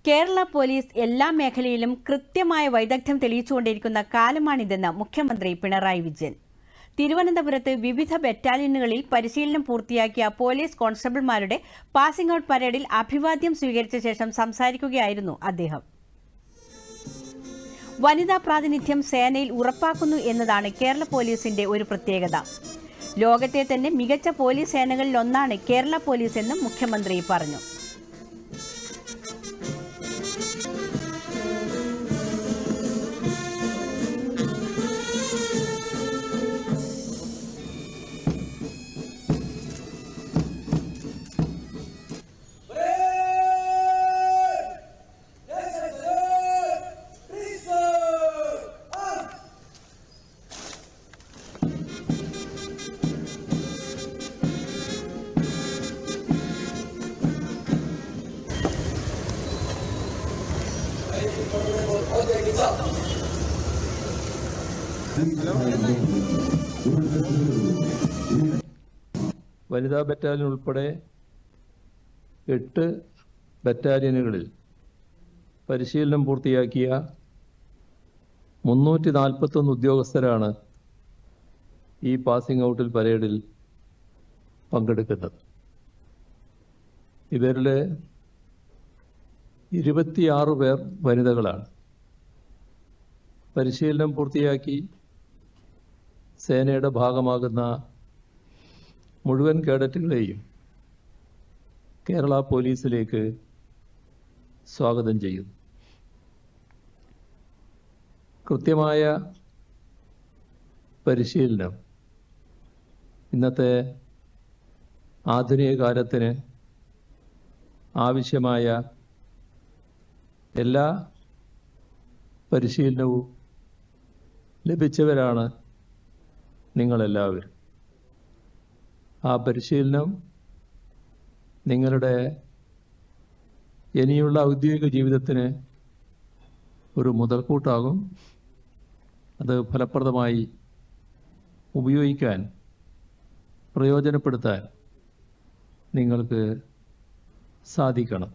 Kerala police എല്ലാ മേഖലയിലും കൃത്യമായ വൈദഗ്ധ്യം തെളിയിച്ചുകൊണ്ടിരിക്കുന്ന കാലമാണിതെന്ന് മുഖ്യമന്ത്രി പിണറായി വിജയൻ. തിരുവനന്തപുരത്ത് വിവിധ ബറ്റാലിയനുകളിൽ പരിശീലനം പൂർത്തിയാക്കിയ പോലീസ് കോൺസ്റ്റബിൾമാരുടെ പാസിംഗ് ഔട്ട് പരേഡിൽ അഭിവാദ്യം സ്വീകരിച്ച ശേഷം സംസാരിക്കുകയായിരുന്നു അദ്ദേഹം. വനിതാ പ്രാതിനിധ്യം സേനയിൽ ഉറപ്പാക്കുന്നു എന്നതാണ് കേരള പോലീസിന്റെ ഒരു പ്രത്യേകത. ലോകത്തെ തന്നെ മികച്ച പോലീസ് സേനകളിലൊന്നാണ് കേരള പോലീസ് എന്നും മുഖ്യമന്ത്രി പറഞ്ഞു. വനിതാ ബറ്റാലിയൻ ഉൾപ്പെടെ 8 ബറ്റാലിയനുകളിൽ പരിശീലനം പൂർത്തിയാക്കിയ 341 ഉദ്യോഗസ്ഥരാണ് ഈ പാസിംഗ് ഔട്ടിൽ പരേഡിൽ പങ്കെടുക്കുന്നത്. ഇവരിൽ 26 പേർ വനിതകളാണ്. പരിശീലനം പൂർത്തിയാക്കി സേനയുടെ ഭാഗമാകുന്ന മുഴുവൻ കേഡറ്റുകളെയും കേരള പോലീസിലേക്ക് സ്വാഗതം ചെയ്യുന്നു. കൃത്യമായ പരിശീലനം ഇന്നത്തെ ആധുനിക കാലത്തിന് ആവശ്യമായ എല്ലാ പരിശീലനവും ലഭിച്ചവരാണ് നിങ്ങളെല്ലാവരും. ആ പരിശീലനം നിങ്ങളുടെ ഇനിയുള്ള ഔദ്യോഗിക ജീവിതത്തിന് ഒരു മുതൽക്കൂട്ടാകും. അത് ഫലപ്രദമായി ഉപയോഗിക്കാൻ, പ്രയോജനപ്പെടുത്താൻ നിങ്ങൾക്ക് സാധിക്കണം.